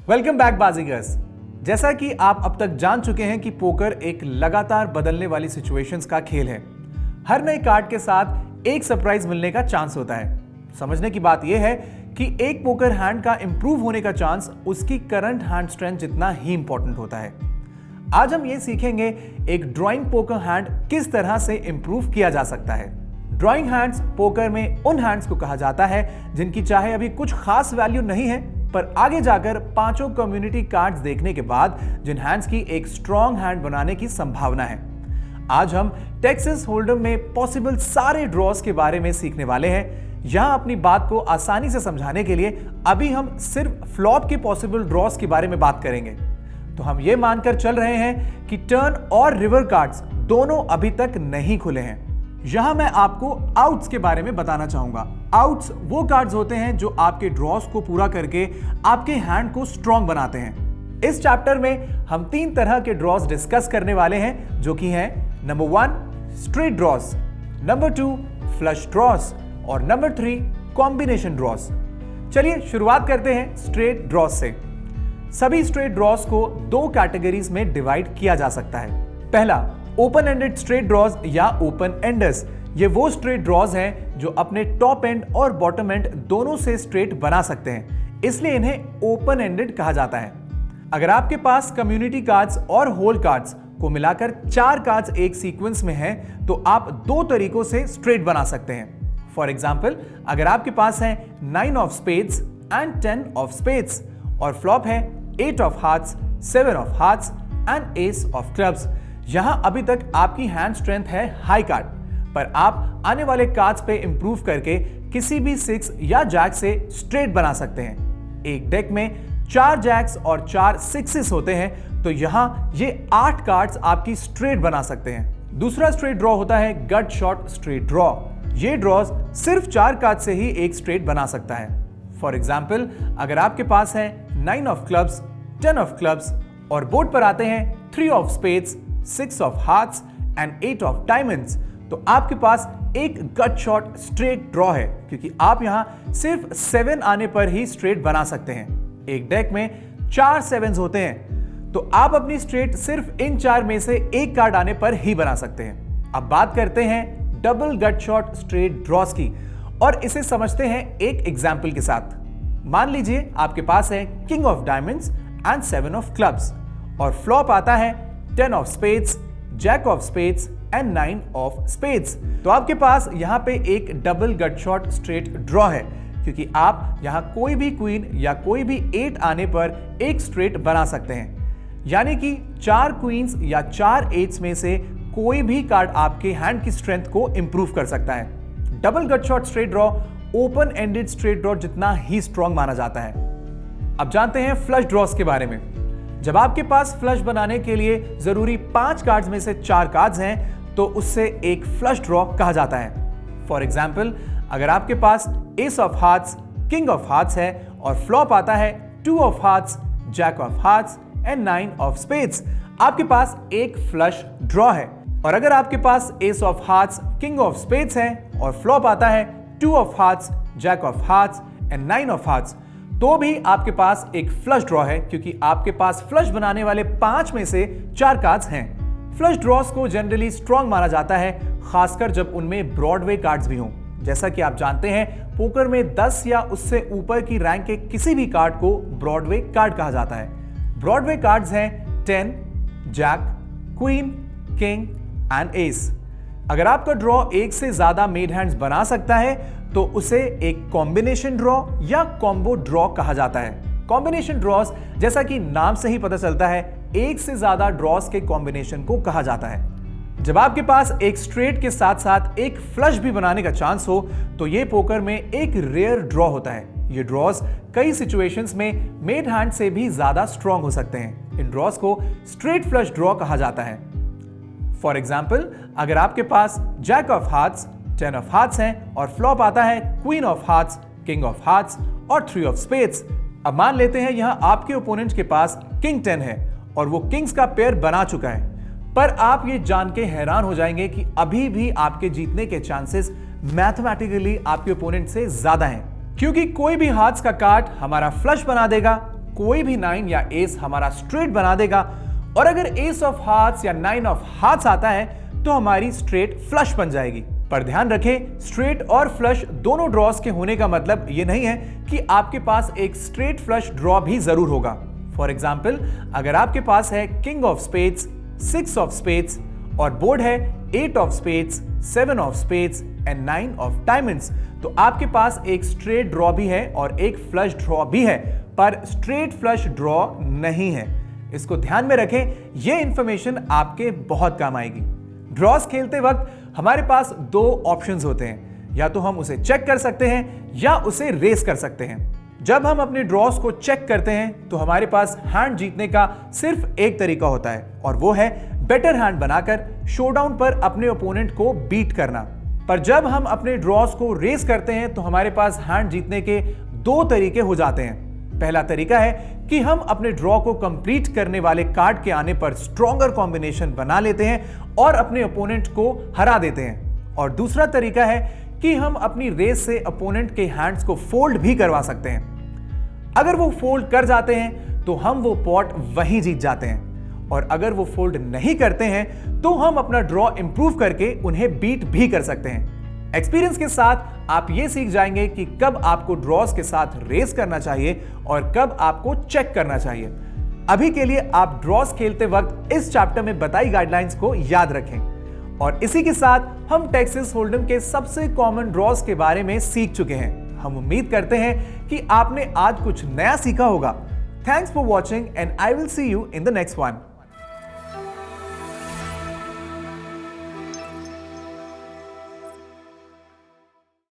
Welcome back बाजीगर्स। जैसा कि आप अब तक जान चुके हैं कि पोकर एक लगातार बदलने वाली सिचुएशंस का खेल है। हर नए कार्ड के साथ एक सरप्राइज मिलने का चांस होता है। समझने की बात यह है कि एक पोकर हैंड का इंप्रूव होने का चांस उसकी करंट हैंड स्ट्रेंथ जितना ही इंपॉर्टेंट होता है। आज हम ये सीखेंगे एक ड्राइंग पोकर हैंड किस तरह से इंप्रूव किया जा सकता है। ड्राइंग हैंड्स पोकर में उन हैंड्स को कहा जाता है जिनकी चाहे अभी कुछ खास वैल्यू नहीं है, पर आगे जाकर पांचों कम्युनिटी कार्ड्स देखने के बाद जिन हैंड्स की एक स्ट्रॉन्ग हैंड बनाने की संभावना है। आज हम टेक्सास होल्डम में पॉसिबल सारे ड्रॉज के बारे में सीखने वाले हैं। यहां अपनी बात को आसानी से समझाने के लिए अभी हम सिर्फ फ्लॉप के पॉसिबल ड्रॉज के बारे में बात करेंगे। तो हम ये मानकर चल रहे हैं कि टर्न और रिवर कार्ड्स दोनों अभी तक नहीं खुले हैं। यहां मैं आपको आउट्स के बारे में बताना चाहूंगा। आउट्स वो कार्ड्स होते हैं जो आपके ड्रॉज को पूरा करके आपके हैंड को स्ट्रॉन्ग बनाते हैं। इस चैप्टर में हम 3 तरह के ड्रॉज डिस्कस करने वाले हैं, जो कि हैं number 1 straight draws, number 2 flush draws और नंबर 3 कॉम्बिनेशन ड्रॉज। चलिए शुरुआत करते हैं स्ट्रेट ड्रॉज से। सभी स्ट्रेट ड्रॉज को 2 कैटेगरीज में डिवाइड किया जा सकता है। पहला ओपन एंडेड स्ट्रेट ड्रॉज या ओपन एंडर्स। ये वो स्ट्रेट ड्रॉज हैं जो अपने टॉप एंड और बॉटम एंड दोनों से स्ट्रेट बना सकते हैं, इसलिए इन्हें ओपन एंडेड कहा जाता है। अगर आपके पास कम्युनिटी कार्ड्स और होल कार्ड्स को मिलाकर 4 कार्ड्स एक सीक्वेंस में हैं, तो आप 2 तरीकों से स्ट्रेट बना सकते हैं। फॉर एग्जाम्पल, अगर आपके पास है 9 of spades and 10 of spades और फ्लॉप है 8 of hearts, 7 of hearts and S of clubs, यहां अभी तक आपकी हैंड स्ट्रेंथ है हाई कार्ड, पर आप आने वाले कार्ड्स पे इंप्रूव करके किसी भी 6 या जैक से स्ट्रेट बना सकते हैं। एक डेक में 4 जैक्स और 4 6s होते हैं, तो यहां ये 8 कार्ड्स आपकी स्ट्रेट बना सकते हैं। दूसरा स्ट्रेट ड्रॉ होता है गट शॉट स्ट्रेट ड्रॉ। ये ड्रॉज सिर्फ 4 कार्ड से ही एक स्ट्रेट बना सकता है। फॉर एग्जाम्पल, अगर आपके पास है 9 ऑफ क्लब्स, 10 ऑफ क्लब्स और बोर्ड पर आते हैं 3 of spades, 6 of hearts and 8 of diamonds, तो आपके पास एक गट शॉट स्ट्रेट ड्रॉ है, क्योंकि आप यहां सिर्फ 7 आने पर ही स्ट्रेट बना सकते हैं। एक डेक में 4 7s होते हैं, तो आप अपनी स्ट्रेट सिर्फ इन 4 में से एक कार्ड आने पर ही बना सकते हैं। अब बात करते हैं double gut shot straight drawers की, और इसे समझते हैं एक एग्जाम्पल के साथ। मान लीजिए आपके पास है king of diamonds and 7 of clubs और फ्लॉप आता है 10 of spades, jack of spades and 9 of spades, तो आपके पास यहां पे एक double gut shot straight draw है, क्योंकि आप यहां कोई भी क्वीन या कोई भी 8 आने पर एक स्ट्रेट बना सकते हैं। यानी कि 4 क्वींस या 4 8s में से कोई भी कार्ड आपके हैंड की स्ट्रेंथ को इंप्रूव कर सकता है। Double gut shot straight draw open ended straight draw जितना ही स्ट्रॉन्ग माना जाता है। अब जानते हैं फ्लश ड्रॉज के बारे में। जब आपके पास फ्लश बनाने के लिए जरूरी 5 कार्ड्स में से 4 कार्ड्स हैं, तो उससे एक फ्लश ड्रॉ कहा जाता है। फॉर एग्जाम्पल, अगर आपके पास ace of hearts, king of hearts है और फ्लॉप आता है 2 of hearts, jack of hearts and 9 of spades, आपके पास एक फ्लश ड्रॉ है। और अगर आपके पास ace of hearts, king of spades है और फ्लॉप आता है 2 of hearts, jack of hearts and 9 of hearts, तो भी आपके पास एक फ्लश ड्रॉ है, क्योंकि आपके पास फ्लश बनाने वाले 5 में से 4 कार्ड्स हैं। फ्लश ड्रॉज को जनरली स्ट्रॉन्ग माना जाता है, खासकर जब उनमें ब्रॉडवे कार्ड्स भी हों। जैसा कि आप जानते हैं, पोकर में 10 या उससे ऊपर की रैंक के किसी भी कार्ड को ब्रॉडवे कार्ड कहा जाता है। ब्रॉडवे कार्ड्स हैं 10, jack, queen, king and ace. अगर आपका ड्रॉ एक से ज्यादा मेड हैंड्स बना सकता है, तो उसे एक कॉम्बिनेशन ड्रॉ या कॉम्बो ड्रॉ कहा जाता है। कॉम्बिनेशन ड्रॉज, जैसा कि नाम से ही पता चलता है, एक से ज्यादा ड्रॉज के कॉम्बिनेशन को कहा जाता है। जब आपके पास एक स्ट्रेट के साथ साथ एक फ्लश भी बनाने का चांस हो, तो ये पोकर में एक रेयर ड्रॉ होता है। ये ड्रॉज कई सिचुएशंस में मेड हैंड से भी ज्यादा स्ट्रॉन्ग हो सकते हैं। इन ड्रॉज को स्ट्रेट फ्लश ड्रॉ कहा जाता है। फॉर एग्जाम्पल, अगर आपके पास jack of hearts, 10 of hearts हैं और फ्लॉप आता है queen of hearts, king of hearts और 3 ऑफ स्पेड्स। अब मान लेते हैं यहां आपके ओपोनेंट के पास किंग 10 है और वो किंग्स का पेयर बना चुका है, पर आप ये जान के हैरान हो जाएंगे कि अभी भी आपके जीतने के चांसेस मैथमेटिकली आपके ओपोनेंट से ज्यादा हैं, क्योंकि कोई भी हार्ट्स का कार्ड हमारा फ्लश बना देगा, कोई भी 9 या एस हमारा स्ट्रेट बना देगा, और अगर एस ऑफ हार्ट्स या 9 ऑफ हार्ट्स आता है तो हमारी स्ट्रेट फ्लश बन जाएगी। पर ध्यान रखें, स्ट्रेट और फ्लश दोनों ड्रॉज के होने का मतलब यह नहीं है कि आपके पास एक स्ट्रेट फ्लश ड्रॉ भी जरूर होगा। फॉर एग्जाम्पल, अगर आपके पास है king of spades, 6 of spades और बोर्ड है 8 of spades, 7 of spades and 9 of diamonds, तो आपके पास एक स्ट्रेट ड्रॉ भी है और एक फ्लश ड्रॉ भी है, पर स्ट्रेट फ्लश ड्रॉ नहीं है। इसको ध्यान में रखें, यह इंफॉर्मेशन आपके बहुत काम आएगी। ड्रॉस खेलते वक्त हमारे पास 2 ऑप्शंस होते हैं, या तो हम उसे चेक कर सकते हैं या उसे रेस कर सकते हैं। जब हम अपने ड्रॉस को चेक करते हैं तो हमारे पास हैंड जीतने का सिर्फ एक तरीका होता है, और वो है बेटर हैंड बनाकर शोडाउन पर अपने ओपोनेंट को बीट करना। पर जब हम अपने ड्रॉस को रेस करते हैं तो हमारे पास हैंड जीतने के 2 तरीके हो जाते हैं। पहला तरीका है कि हम अपने ड्रॉ को कंप्लीट करने वाले कार्ड के आने पर स्ट्रॉन्गर कॉम्बिनेशन बना लेते हैं और अपने ओपोनेंट को हरा देते हैं, और दूसरा तरीका है कि हम अपनी रेस से ओपोनेंट के हैंड्स को फोल्ड भी करवा सकते हैं। अगर वो फोल्ड कर जाते हैं तो हम वो पॉट वहीं जीत जाते हैं, और अगर वो फोल्ड नहीं करते हैं तो हम अपना ड्रॉ इंप्रूव करके उन्हें बीट भी कर सकते हैं। एक्सपीरियंस के साथ आप ये सीख जाएंगे कि कब आपको ड्रॉज के साथ रेस करना चाहिए और कब आपको चेक करना चाहिए। अभी के लिए आप ड्रॉज खेलते वक्त इस चैप्टर में बताई गाइडलाइंस को याद रखें। और इसी के साथ हम टेक्सास होल्डम के सबसे कॉमन ड्रॉज के बारे में सीख चुके हैं। हम उम्मीद करते हैं कि आपने आज कुछ नया सीखा होगा। Thanks for watching and I will see you in the next one.